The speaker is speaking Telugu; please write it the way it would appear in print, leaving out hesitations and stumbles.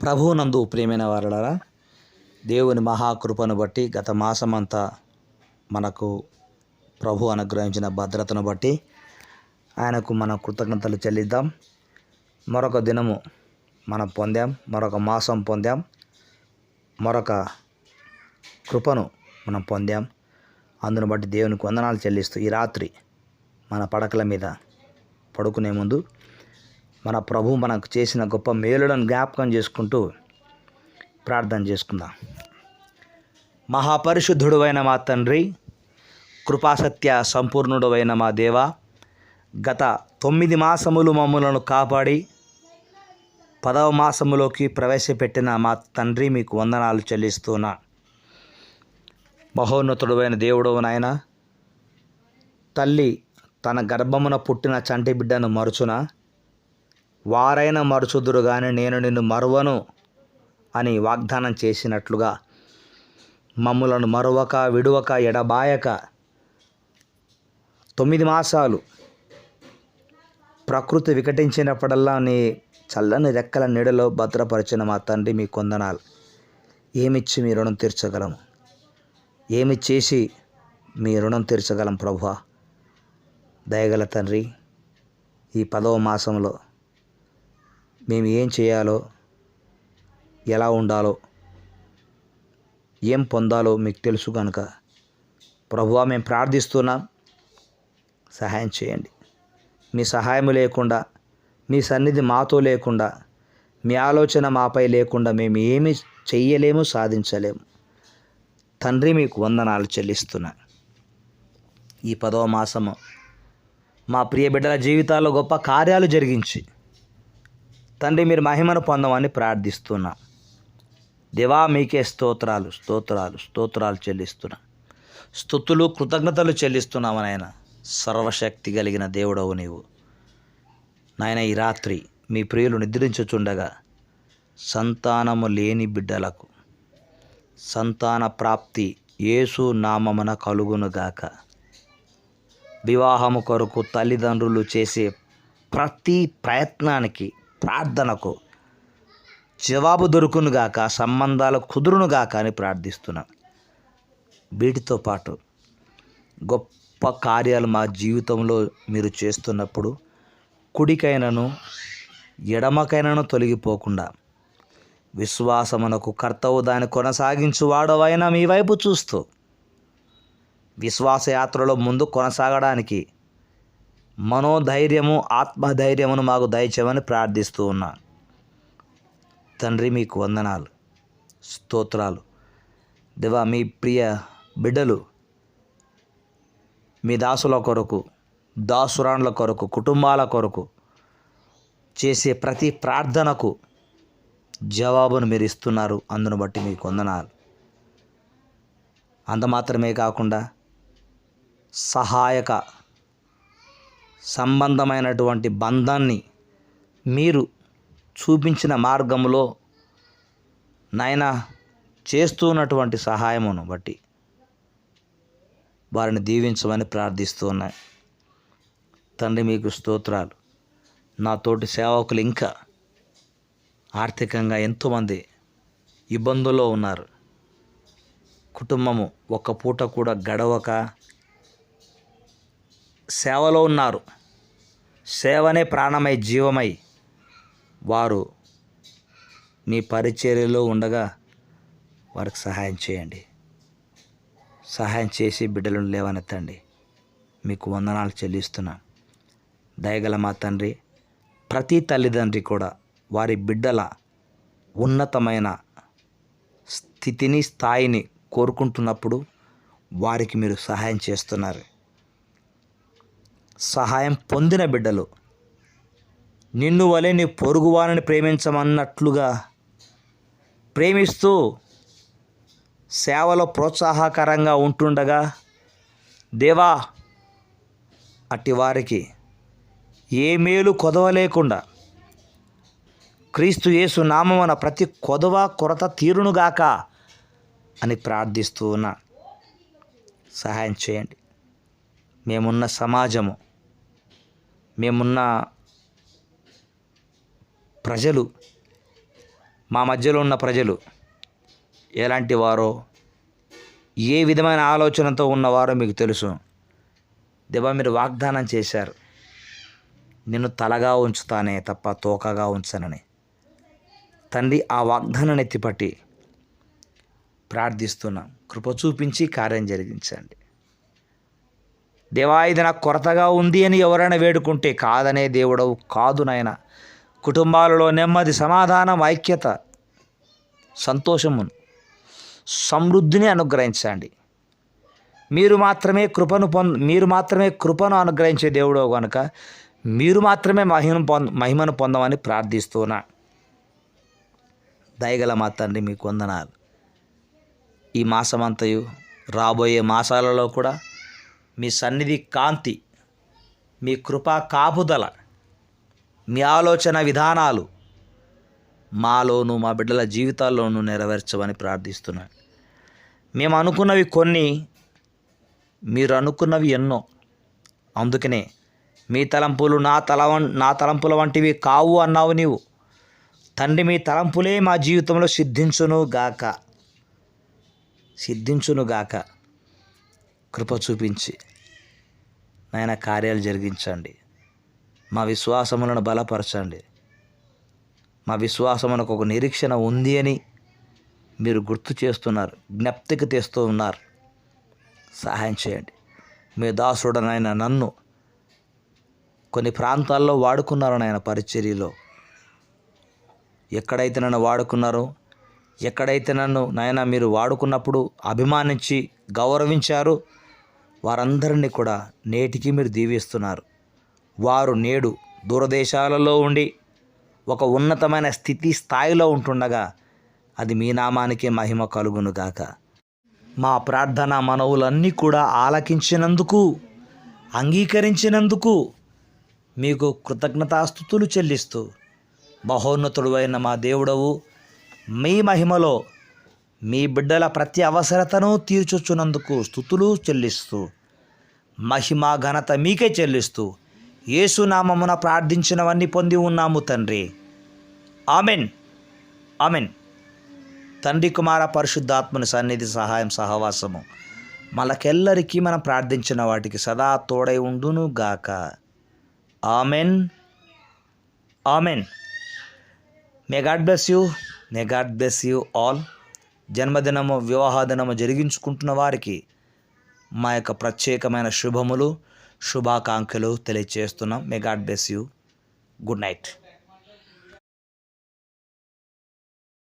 ప్రభువునందు ప్రియమైన వారలారా, దేవుని మహాకృపను బట్టి గత మాసమంతా మనకు ప్రభు అనుగ్రహించిన భద్రతను బట్టి ఆయనకు మనం కృతజ్ఞతలు చెల్లిద్దాం. మరొక దినము మనం పొందాం, మరొక మాసం పొందాం, మరొక కృపను మనం పొందాం. అందును బట్టి దేవునికి వందనాలు చెల్లిస్తూ ఈ రాత్రి మన పడకల మీద పడుకునే ముందు మన ప్రభు మనకు చేసిన గొప్ప మేలులను జ్ఞాపకం చేసుకుంటూ ప్రార్థన చేసుకుందాం. మహాపరిశుద్ధుడు అయిన మా తండ్రి, కృపాసత్య సంపూర్ణుడు అయిన మా దేవ, గత 9 మాసములు మమ్మలను కాపాడి 10వ మాసములోకి ప్రవేశపెట్టిన మా తండ్రి, మీకు వందనాలు చెల్లిస్తున్నా. మహోన్నతుడు అయిన దేవుడు నాయన, తల్లి తన గర్భమున పుట్టిన చంటి బిడ్డను మరుచున, వారైనా మరుచుదురు కానీ నేను నిన్ను మరువను అని వాగ్దానం చేసినట్లుగా మమ్ములను మరువక విడువక ఎడబాయక 9 మాసాలు ప్రకృతి వికటించినప్పుడల్లా నీ చల్లని రెక్కల నీడలో భద్రపరిచిన మా తండ్రి, మీ కొందనాలు. ఏమిచ్చి మీ రుణం తీర్చగలము? ఏమి చేసి మీ రుణం తీర్చగలం ప్రభువా? దయగల తండ్రి, ఈ 10వ మాసంలో మేము ఏం చేయాలో, ఎలా ఉండాలో, ఏం పొందాలో మీకు తెలుసు కనుక ప్రభువా, మేము ప్రార్థిస్తున్నాం. సహాయం చేయండి. మీ సహాయం లేకుండా, మీ సన్నిధి మాతో లేకుండా, మీ ఆలోచన మాపై లేకుండా మేము ఏమి చెయ్యలేము, సాధించలేము. తండ్రి, మీకు వందనాలు చెల్లిస్తున్నా. ఈ 10వ మాసము మా ప్రియ బిడ్డల జీవితాల్లో గొప్ప కార్యాలు జరిగించి తండ్రి మీరు మహిమను పొందమని ప్రార్థిస్తున్నా. దేవా, మీకే స్తోత్రాలు స్తోత్రాలు స్తోత్రాలు చెల్లిస్తున్నా. స్తుతులు కృతజ్ఞతలు చెల్లిస్తున్నాము నాయన. సర్వశక్తి కలిగిన దేవుడవు నీవు నాయన. ఈ రాత్రి మీ ప్రియులు నిద్రించుచుండగా సంతానము లేని బిడ్డలకు సంతాన ప్రాప్తి యేసు నామమున కలుగునుగాక. వివాహము కొరకు తల్లిదండ్రులు చేసే ప్రతి ప్రయత్నానికి, ప్రార్థనకు జవాబు దొరుకునుగాక, సంబంధాలు కుదురునుగాక అని ప్రార్థిస్తున్నాను. వీటితో పాటు గొప్ప కార్యాలు మా జీవితంలో మీరు చేస్తున్నప్పుడు కుడికైనను ఎడమకైనను తొలగిపోకుండా విశ్వాసమునకు కర్తవు దాన్ని కొనసాగించు వాడవైనా మీ వైపు చూస్తూ విశ్వాసయాత్రలో ముందు కొనసాగడానికి మనోధైర్యము, ఆత్మధైర్యమును మాకు దయచేయమని ప్రార్థిస్తూ ఉన్నాను. తండ్రి, మీకు వందనాలు స్తోత్రాలు. దేవా, మీ ప్రియ బిడ్డలు మీ దాసుల కొరకు, దాసురాండ్ల కొరకు, కుటుంబాల కొరకు చేసే ప్రతి ప్రార్థనకు జవాబును మీరు ఇస్తున్నారు. అందును బట్టి మీకు వందనాలు. అంత మాత్రమే కాకుండా సహాయక సంబంధమైనటువంటి బంధాన్ని మీరు చూపించిన మార్గంలో నాయన చేస్తున్నటువంటి సహాయమును బట్టి వారిని దీవించమని ప్రార్థిస్తూ ఉన్నాయి. తండ్రి, మీకు స్తోత్రాలు. నా తోటి సేవకులు ఇంకా ఆర్థికంగా ఎంతోమంది ఇబ్బందుల్లో ఉన్నారు. కుటుంబము ఒక్క పూట కూడా గడవక సేవలో ఉన్నారు. సేవనే ప్రాణమై, జీవమై వారు మీ పరిచర్యలో ఉండగా వారికి సహాయం చేయండి. సహాయం చేసి బిడ్డలను లేవనెత్తండి. మీకు వందనాలు చెల్లిస్తున్నాను. దయగల మా తండ్రి, ప్రతి తల్లిదండ్రి కూడా వారి బిడ్డల ఉన్నతమైన స్థితిని, స్థాయిని కోరుకుంటున్నప్పుడు వారికి మీరు సహాయం చేస్తున్నారు. సహాయం పొందిన బిడ్డలు నిన్ను వలె నీ పొరుగువారిని ప్రేమించమన్నట్లుగా ప్రేమిస్తూ సేవలో ప్రోత్సాహకరంగా ఉంటుండగా దేవా, అట్టి వారికి ఏ మేలు కొదవలేకుండా క్రీస్తు యేసు నామమున ప్రతి కొదవ కొరత తీరునుగాక అని ప్రార్థిస్తూ ఉన్నా. సహాయం చేయండి. మేమున్న సమాజము, మేమున్న ప్రజలు మా మధ్యలో ఉన్న ప్రజలు ఎలాంటి వారో, ఏ విధమైన ఆలోచనతో ఉన్నవారో మీకు తెలుసు. దేవా, మీరు వాగ్దానం చేశారు, నిన్ను తలగా ఉంచుతానే తప్ప తోకగా ఉంచనని. తండ్రి, ఆ వాగ్దానాన్ని ఎత్తిపట్టి ప్రార్థిస్తున్నాం. కృప చూపించి కార్యం జరిగించండి. దేవా, ఇది నాకు కొరతగా ఉంది అని ఎవరైనా వేడుకుంటే కాదనే దేవుడవు కాదు నాయన. కుటుంబాలలో నెమ్మది, సమాధానం, ఐక్యత, సంతోషమును, సమృద్ధిని అనుగ్రహించండి. మీరు మాత్రమే కృపను అనుగ్రహించే దేవుడు కనుక మీరు మాత్రమే మహిమను పొందమని ప్రార్థిస్తున్నా. దయగల మా తండ్రి, మీకు వందనాలు. ఈ మాసమంతయు రాబోయే మాసాలలో కూడా మీ సన్నిధి కాంతి, మీ కృపా కాపుదల, మీ ఆలోచన విధానాలు మాలోను మా బిడ్డల జీవితాల్లోనూ నెరవేర్చమని ప్రార్థిస్తున్నాను. మేము అనుకున్నవి కొన్ని, మీరు అనుకున్నవి ఎన్నో. అందుకనే మీ తలంపులు నా తలంపుల వంటివి కావు అన్నావు నీవు. తండ్రి, మీ తలంపులే మా జీవితంలో సిద్ధించునుగాక. కృప చూపించి నాయన కార్యాలు జరిగించండి. మా విశ్వాసములను బలపరచండి. మా విశ్వాసమునకు ఒక నిరీక్షణ ఉంది అని మీరు గుర్తు చేస్తున్నారు, జ్ఞప్తికి తెస్తూ ఉన్నారు. సహాయం చేయండి. మీ దాసుడనైన నన్ను కొన్ని ప్రాంతాల్లో వాడుకున్నారు నాయన. పరిచర్యలో ఎక్కడైతే నన్ను వాడుకున్నారో, ఎక్కడైతే నన్ను నాయన మీరు వాడుకున్నప్పుడు అభిమానించి గౌరవించారు, వారందరినీ కూడా నేటికి మీరు దీవిస్తున్నారు. వారు నేడు దూరదేశాలలో ఉండి ఒక ఉన్నతమైన స్థాయిలో ఉంటుండగా అది మీ నామానికే మహిమ కలుగునుగాక. మా ప్రార్థన మనవులన్నీ కూడా ఆలకించినందుకు, అంగీకరించినందుకు మీకు కృతజ్ఞతాస్తుతులు చెల్లిస్తూ, మహోన్నతుడు అయిన మా దేవుడవు, మీ మహిమలో మీ బిడ్డల ప్రతి అవసరతను తీర్చుచున్నందుకు స్తుతులు చెల్లిస్తూ, మహిమ ఘనత మీకే చెల్లిస్తూ, యేసు నామమున ప్రార్థించినవన్నీ పొంది ఉన్నాము తండ్రి. Amen, amen. తండ్రి, కుమార, పరిశుద్ధాత్మని సన్నిధి, సహాయం, సహవాసము మనకెల్లరికీ మనం ప్రార్థించిన వాటికి సదా తోడై ఉండును గాక. Amen, amen. May God bless you all. జన్మదినము, వివాహ దినము జరిగించుకుంటున్న వారికి మా యొక్క ప్రత్యేకమైన శుభాకాంక్షలు తెలియజేస్తున్నాం. May God bless you. Good night.